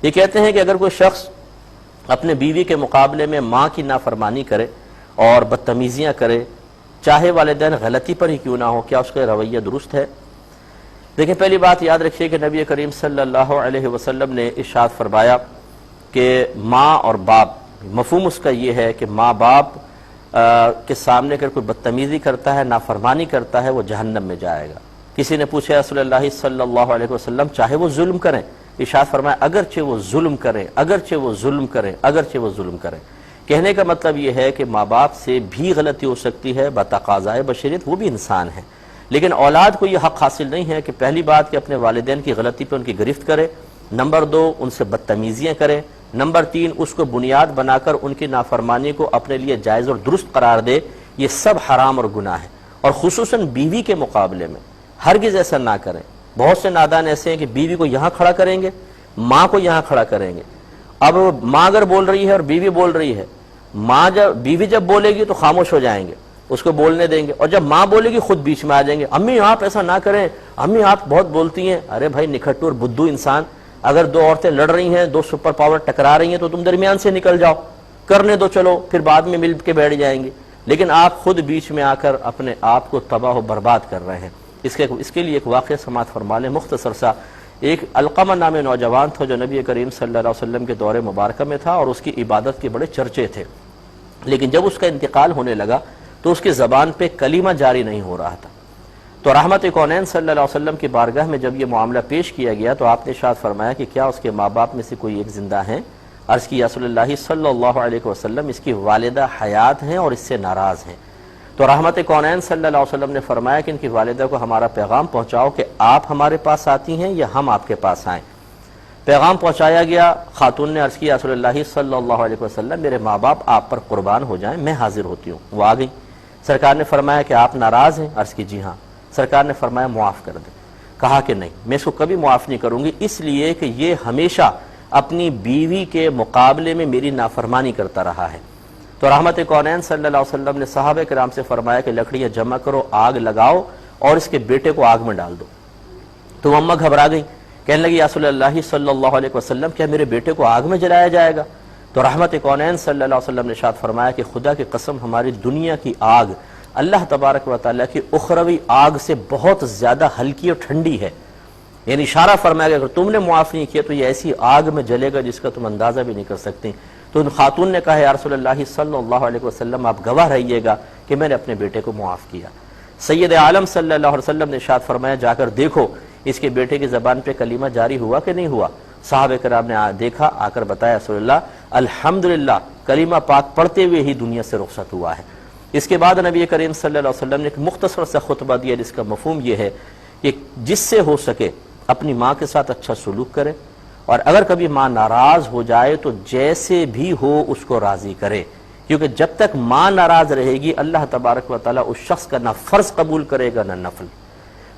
یہ کہتے ہیں کہ اگر کوئی شخص اپنے بیوی کے مقابلے میں ماں کی نافرمانی کرے اور بدتمیزیاں کرے، چاہے والدین غلطی پر ہی کیوں نہ ہو، کیا اس کا رویہ درست ہے؟ دیکھیں، پہلی بات یاد رکھیے کہ نبی کریم صلی اللہ علیہ وسلم نے ارشاد فرمایا کہ ماں اور باپ، مفہوم اس کا یہ ہے کہ ماں باپ کے سامنے اگر کوئی بدتمیزی کرتا ہے، نافرمانی کرتا ہے، وہ جہنم میں جائے گا۔ کسی نے پوچھا رسول اللہ صلی اللہ علیہ وسلم چاہے وہ ظلم کریں؟ ارشاد فرمایا اگرچہ وہ ظلم کریں، اگرچہ وہ ظلم کریں، اگرچہ وہ ظلم کریں۔ کہنے کا مطلب یہ ہے کہ ماں باپ سے بھی غلطی ہو سکتی ہے، بتقاضائے بشریت، وہ بھی انسان ہیں، لیکن اولاد کو یہ حق حاصل نہیں ہے کہ پہلی بات کہ اپنے والدین کی غلطی پہ ان کی گرفت کرے، نمبر 2 ان سے بدتمیزیاں کرے، نمبر 3 اس کو بنیاد بنا کر ان کی نافرمانی کو اپنے لیے جائز اور درست قرار دے۔ یہ سب حرام اور گناہ ہے، اور خصوصاً بیوی کے مقابلے میں ہرگز ایسا نہ کریں۔ بہت سے نادان ایسے ہیں کہ بیوی کو یہاں کھڑا کریں گے، ماں کو یہاں کھڑا کریں گے۔ اب ماں اگر بول رہی ہے اور بیوی بول رہی ہے، بیوی جب بولے گی تو خاموش ہو جائیں گے، اس کو بولنے دیں گے، اور جب ماں بولے گی خود بیچ میں آ جائیں گے، امی آپ ایسا نہ کریں، امی آپ بہت بولتی ہیں۔ ارے بھائی نکھٹو اور بدھو انسان، اگر 2 عورتیں لڑ رہی ہیں، 2 سپر پاور ٹکرا رہی ہیں تو تم درمیان سے نکل جاؤ، کرنے دو، چلو پھر بعد میں مل کے بیٹھ جائیں گے، لیکن آپ خود بیچ میں آ کر اپنے آپ کو تباہ و برباد کر رہے ہیں۔ اس کے لیے ایک واقعہ سماعت فرما لیں مختصر سا۔ ایک علقمہ نامی نوجوان تھا جو نبی کریم صلی اللہ علیہ وسلم کے دور مبارکہ میں تھا، اور اس کی عبادت کے بڑے چرچے تھے، لیکن جب اس کا انتقال ہونے لگا تو اس کی زبان پہ کلمہ جاری نہیں ہو رہا تھا۔ تو رحمت کونین صلی اللہ علیہ وسلم کی بارگاہ میں جب یہ معاملہ پیش کیا گیا تو آپ نے ارشاد فرمایا کہ کیا اس کے ماں باپ میں سے کوئی ایک زندہ ہیں؟ عرض کی یا رسول اللہ صلی اللہ علیہ وسلم اس کی والدہ حیات ہیں اور اس سے ناراض ہیں۔ تو رحمت کونین صلی اللہ علیہ وسلم نے فرمایا کہ ان کی والدہ کو ہمارا پیغام پہنچاؤ کہ آپ ہمارے پاس آتی ہیں یا ہم آپ کے پاس آئیں۔ پیغام پہنچایا گیا۔ خاتون نے عرض کیا رسول اللہ صلی اللہ علیہ وسلم میرے ماں باپ آپ پر قربان ہو جائیں، میں حاضر ہوتی ہوں۔ وہ آ گئی۔ سرکار نے فرمایا کہ آپ ناراض ہیں؟ عرض کی جی ہاں۔ سرکار نے فرمایا معاف کر دیں۔ کہا کہ نہیں، میں اس کو کبھی معاف نہیں کروں گی، اس لیے کہ یہ ہمیشہ اپنی بیوی کے مقابلے میں میری نافرمانی کرتا رہا ہے۔ تو رحمت کونین صلی اللہ علیہ وسلم نے صحابہ کرام سے فرمایا کہ لکڑیاں جمع کرو، آگ لگاؤ اور اس کے بیٹے کو آگ میں ڈال دو۔ تو اماں گھبرا گئی، کہنے لگی یا رسول اللہ صلی اللہ علیہ وسلم کیا میرے بیٹے کو آگ میں جلایا جائے گا؟ تو رحمت کونین صلی اللہ علیہ وسلم نے ارشاد فرمایا کہ خدا کی قسم ہماری دنیا کی آگ اللہ تبارک و تعالیٰ کی اخروی آگ سے بہت زیادہ ہلکی اور ٹھنڈی ہے۔ یعنی اشارہ فرمایا کہ اگر تم نے معاف نہیں کیا تو یہ ایسی آگ میں جلے گا جس کا تم اندازہ بھی نہیں کر سکتے۔ تو ان خاتون نے کہا یا رسول اللہ صلی اللہ علیہ وسلم آپ گواہ رہیے گا کہ میں نے اپنے بیٹے کو معاف کیا۔ سید عالم صلی اللہ علیہ وسلم نے ارشاد فرمایا جا کر دیکھو اس کے بیٹے کی زبان پہ کلمہ جاری ہوا کہ نہیں ہوا؟ صحابہ کرام نے دیکھا، آ کر بتایا رسول اللہ الحمدللہ کلمہ پاک پڑھتے ہوئے ہی دنیا سے رخصت ہوا ہے۔ اس کے بعد نبی کریم صلی اللہ علیہ وسلم نے ایک مختصر سا خطبہ دیا جس کا مفہوم یہ ہے کہ جس سے ہو سکے اپنی ماں کے ساتھ اچھا سلوک کرے، اور اگر کبھی ماں ناراض ہو جائے تو جیسے بھی ہو اس کو راضی کرے، کیونکہ جب تک ماں ناراض رہے گی اللہ تبارک و تعالیٰ اس شخص کا نہ فرض قبول کرے گا نہ نفل۔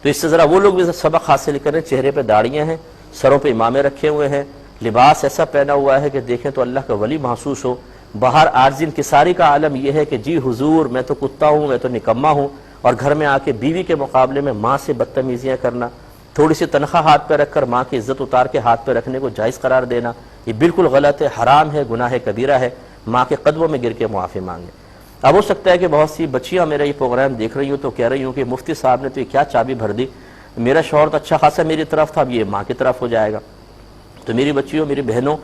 تو اس سے ذرا وہ لوگ بھی سبق حاصل کریں، چہرے پہ داڑیاں ہیں، سروں پہ امامے رکھے ہوئے ہیں، لباس ایسا پہنا ہوا ہے کہ دیکھیں تو اللہ کا ولی محسوس ہو، باہر عارض انکساری کا عالم یہ ہے کہ جی حضور میں تو کتا ہوں، میں تو نکما ہوں، اور گھر میں آ کے بیوی کے مقابلے میں ماں سے بدتمیزیاں کرنا، تھوڑی سی تنخواہ ہاتھ پہ رکھ کر ماں کی عزت اتار کے ہاتھ پہ رکھنے کو جائز قرار دینا، یہ بالکل غلط ہے، حرام ہے، گناہ کبیرہ ہے۔ ماں کے قدموں میں گر کے معافی مانگیں۔ اب ہو سکتا ہے کہ بہت سی بچیاں میرا یہ پروگرام دیکھ رہی ہوں تو کہہ رہی ہوں کہ مفتی صاحب نے تو یہ کیا چابی بھر دی، میرا شوہر تو اچھا خاصا میری طرف تھا، اب یہ ماں کی طرف ہو جائے گا۔ تو میری بچیوں، میری بہنوں،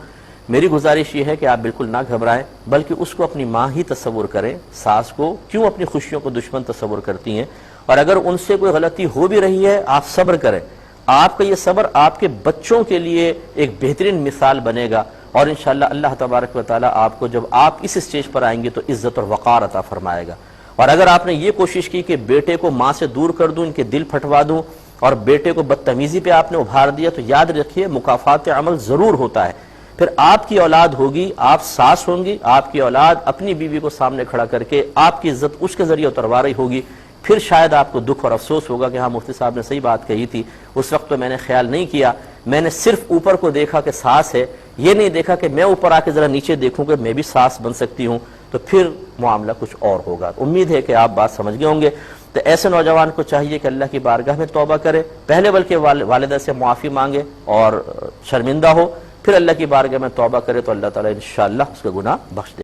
میری گزارش یہ ہے کہ آپ بالکل نہ گھبرائیں، بلکہ اس کو اپنی ماں ہی تصور کریں۔ ساس کو کیوں اپنی خوشیوں کو دشمن تصور کرتی ہیں؟ اور اگر ان سے کوئی غلطی ہو بھی رہی ہے آپ صبر کریں، آپ کا یہ صبر آپ کے بچوں کے لیے ایک بہترین مثال بنے گا، اور انشاءاللہ اللہ تبارک و تعالیٰ آپ کو جب آپ اس اسٹیج پر آئیں گے تو عزت اور وقار عطا فرمائے گا۔ اور اگر آپ نے یہ کوشش کی کہ بیٹے کو ماں سے دور کر دوں، ان کے دل پھٹوا دوں، اور بیٹے کو بدتمیزی پہ آپ نے ابھار دیا، تو یاد رکھیے مکافات عمل ضرور ہوتا ہے۔ پھر آپ کی اولاد ہوگی، آپ ساس ہوں گی، آپ کی اولاد اپنی بیوی کو سامنے کھڑا کر کے آپ کی عزت اس کے ذریعے اتروا رہی ہوگی، پھر شاید آپ کو دکھ اور افسوس ہوگا کہ ہاں مفتی صاحب نے صحیح بات کہی تھی، اس وقت تو میں نے خیال نہیں کیا، میں نے صرف اوپر کو دیکھا کہ ساس ہے، یہ نہیں دیکھا کہ میں اوپر آ کے ذرا نیچے دیکھوں کہ میں بھی ساس بن سکتی ہوں، تو پھر معاملہ کچھ اور ہوگا۔ امید ہے کہ آپ بات سمجھ گئے ہوں گے۔ تو ایسے نوجوان کو چاہیے کہ اللہ کی بارگاہ میں توبہ کرے، پہلے بلکہ والدہ سے معافی مانگے اور شرمندہ ہو، پھر اللہ کی بارگاہ میں توبہ کرے تو اللہ تعالیٰ انشاءاللہ اس کا گناہ بخش دے